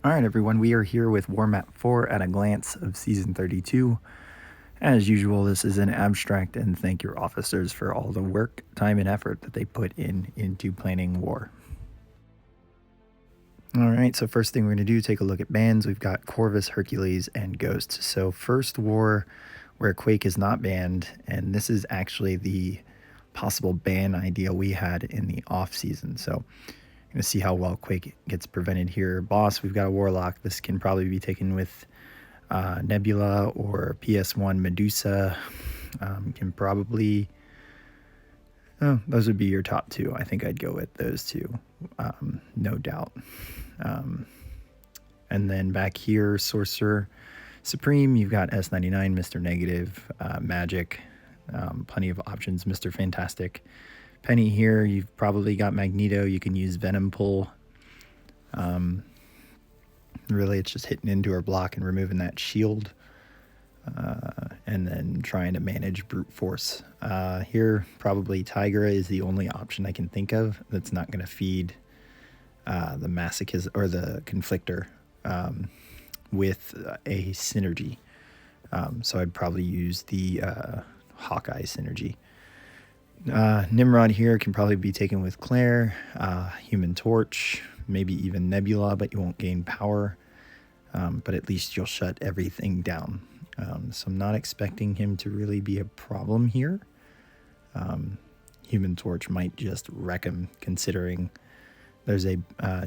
Alright everyone, we are here with War Map 4 at a glance of Season 32. As usual, this is an abstract and thank your officers for all the work, time, and effort that they put into planning war. Alright, so first thing we're going to do, take a look at bans. We've got Corvus, Hercules, and Ghosts. So first war where Quake is not banned, and this is actually the possible ban idea we had in the off-season. So going to see how well Quake gets prevented here. Boss, we've got a Warlock. This can probably be taken with Nebula or PS1 Medusa. Can probably... Oh, those would be your top two. I think I'd go with those two, no doubt. And then back here, Sorcerer Supreme, you've got S99, Mr. Negative, Magic, plenty of options, Mr. Fantastic. Penny here, you've probably got Magneto. You can use Venom Pull. Really, it's just hitting into her block and removing that shield. And then trying to manage Brute Force. Here, probably Tigra is the only option I can think of that's not going to feed the Masochist or the Conflictor with a synergy. So I'd probably use the Hawkeye synergy. Nimrod here can probably be taken with Claire, Human Torch, maybe even Nebula, but you won't gain power. But at least you'll shut everything down. So I'm not expecting him to really be a problem here. Human Torch might just wreck him, considering there's a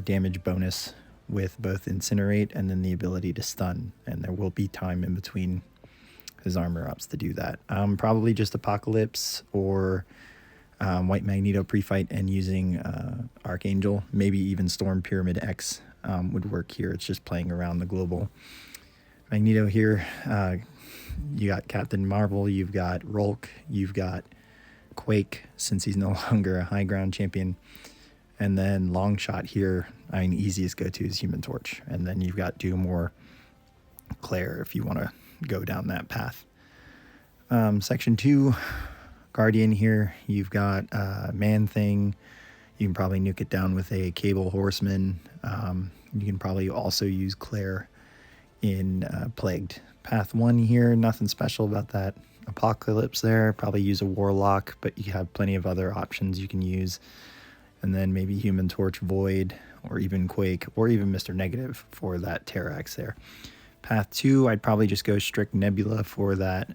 damage bonus with both Incinerate and then the ability to stun, and there will be time in between his armor ups to do that. Probably just Apocalypse or White Magneto pre-fight and using Archangel, maybe even Storm Pyramid X would work here. It's just playing around the global. Magneto here, you got Captain Marvel, you've got Rolk, you've got Quake, since he's no longer a high ground champion. And then Longshot here, I mean, easiest go-to is Human Torch. And then you've got Doom or Claire if you want to go down that path. Section 2, Guardian here, you've got Man-Thing. You can probably nuke it down with a Cable Horseman. You can probably also use Claire in Plagued. Path 1 here, nothing special about that. Apocalypse there, probably use a Warlock, but you have plenty of other options you can use. And then maybe Human Torch, Void, or even Quake, or even Mr. Negative for that Terrax there. Path 2, I'd probably just go strict Nebula for that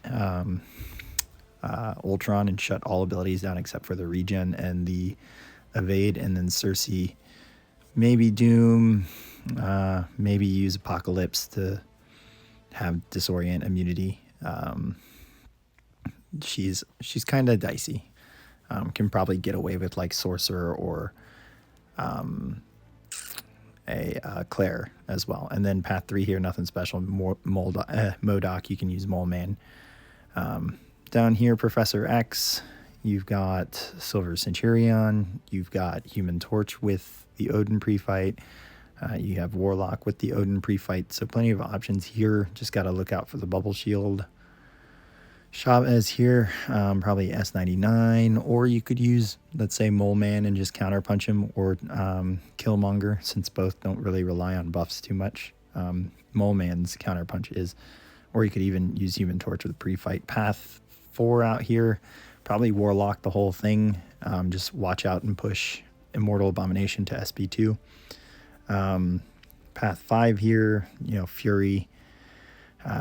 Ultron and shut all abilities down except for the regen and the evade, and then Cersei, maybe Doom, maybe use Apocalypse to have disorient immunity. She's kind of dicey. Can probably get away with like Sorcerer or Claire as well. And then path 3 here, nothing special. MODOK, you can use Mole Man. Down here, Professor X, you've got Silver Centurion, you've got Human Torch with the Odin pre-fight, you have Warlock with the Odin pre-fight, so plenty of options here. Just got to look out for the bubble shield. Chavez here, probably S99, or you could use, let's say, Mole Man and just counterpunch him, or Killmonger, since both don't really rely on buffs too much. Mole Man's counterpunch is, or you could even use Human Torch with pre-fight. Path 4 out here, probably Warlock the whole thing. Just watch out and push Immortal Abomination to SP2. Path 5 here, Fury,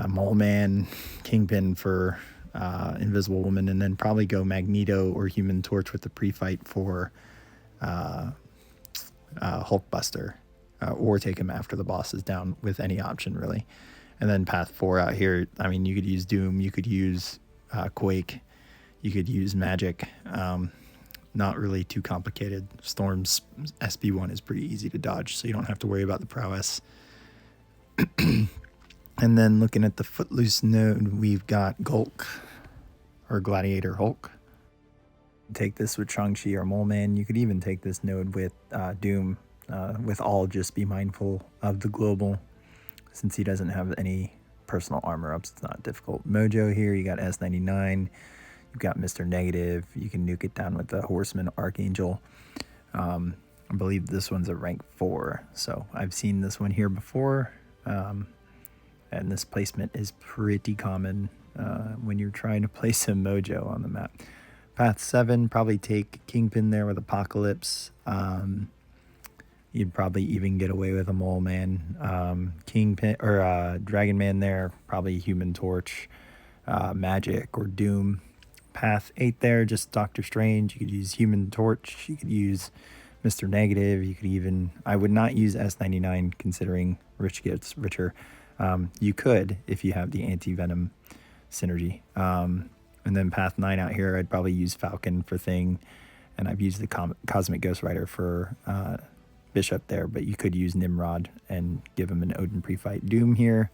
Mole Man, Kingpin for Invisible Woman, and then probably go Magneto or Human Torch with the pre-fight for Hulkbuster, or take him after the boss is down with any option really. And then path 4 out here, I mean, you could use Doom, you could use Quake, you could use Magic. Not really too complicated. Storm's SB1 is pretty easy to dodge, so you don't have to worry about the prowess. And then looking at the Footloose node, we've got Gulk or Gladiator Hulk. Take this with Shang-Chi or Mole Man. You could even take this node with Doom. With all, just be mindful of the global, since he doesn't have any personal armor ups. It's not difficult. Mojo here, you got S99. You've got Mr. Negative. You can nuke it down with the Horseman Archangel. I believe this one's a rank 4, so I've seen this one here before, and this placement is pretty common when you're trying to place a mojo on the map. Path 7, probably take Kingpin there with Apocalypse. You'd probably even get away with a Mole Man. Kingpin or Dragon Man there, probably Human Torch, Magic or Doom. Path 8 there, just Doctor Strange. You could use Human Torch. You could use Mr. Negative. You could even, I would not use S99 considering Rich gets richer. You could if you have the anti-venom synergy. And then path 9 out here, I'd probably use Falcon for Thing, and I've used the Cosmic Ghost Rider for Bishop there, but you could use Nimrod and give him an Odin pre-fight. Doom here,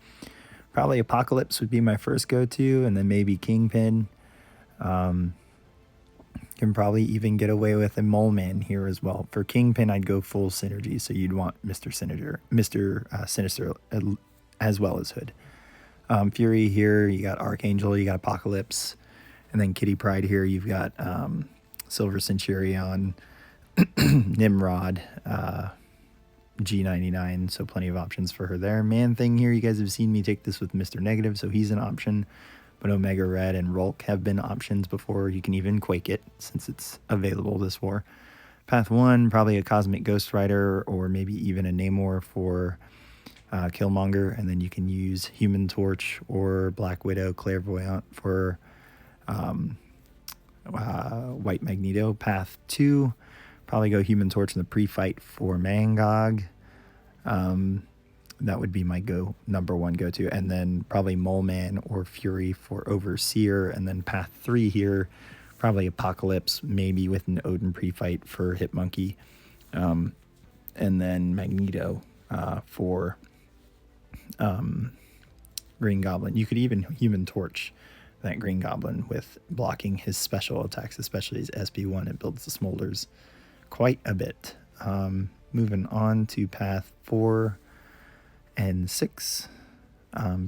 probably Apocalypse would be my first go-to, and then maybe Kingpin. Can probably even get away with a Mole Man here as well. For Kingpin, I'd go full synergy, so you'd want Mr. Sinister as well as Hood. Fury here, you got Archangel, you got Apocalypse, and then Kitty Pryde here, you've got Silver Centurion, Nimrod, G99, so plenty of options for her there. Man Thing here, you guys have seen me take this with Mr. Negative, so he's an option. But Omega Red and Rolk have been options before. You can even Quake it since it's available this war. Path 1, probably a Cosmic Ghost Rider or maybe even a Namor for Killmonger. And then you can use Human Torch or Black Widow, Clairvoyant for White Magneto. Path 2, probably go Human Torch in the pre-fight for Mangog. That would be my number one go-to. And then probably Mole Man or Fury for Overseer. And then path 3 here, probably Apocalypse, maybe with an Odin pre-fight for Hitmonkey. And then Magneto for Green Goblin. You could even Human Torch that Green Goblin with blocking his special attacks, especially his SP1. It builds the smolders quite a bit. Moving on to path 4 and 6.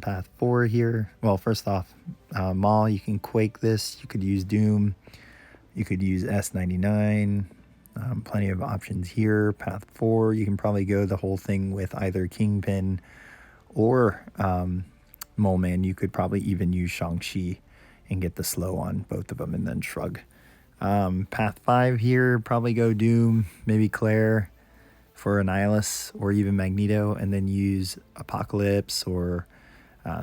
Path 4 here. Well, first off, Maul, you can Quake this. You could use Doom. You could use S99. Plenty of options here. Path 4, you can probably go the whole thing with either Kingpin or Mole Man. You could probably even use Shang-Chi and get the slow on both of them and then shrug. Path 5 here, probably go Doom, maybe Claire for Annihilus or even Magneto, and then use Apocalypse or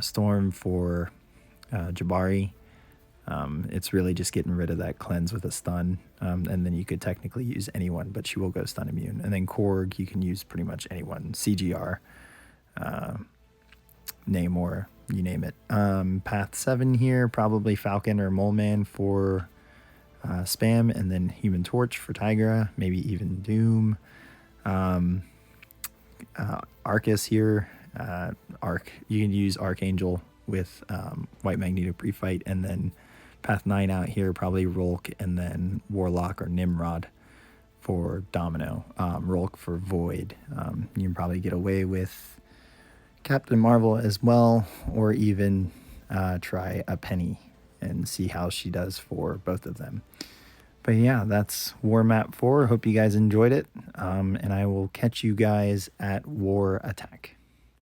Storm for Jabari. It's really just getting rid of that cleanse with a stun, and then you could technically use anyone, but she will go stun immune. And then Korg, you can use pretty much anyone. CGR, Namor, you name it. Path 7 here, probably Falcon or Mole Man for spam, and then Human Torch for Tigra, maybe even Doom. Arcus here, you can use Archangel with White Magneto pre-fight, and then path 9 out here, probably Rolk, and then Warlock or Nimrod for Domino. Rolk for Void. You can probably get away with Captain Marvel as well, or even try a Penny and see how she does for both of them. But yeah, that's War Map 4. Hope you guys enjoyed it, and I will catch you guys at War Attack.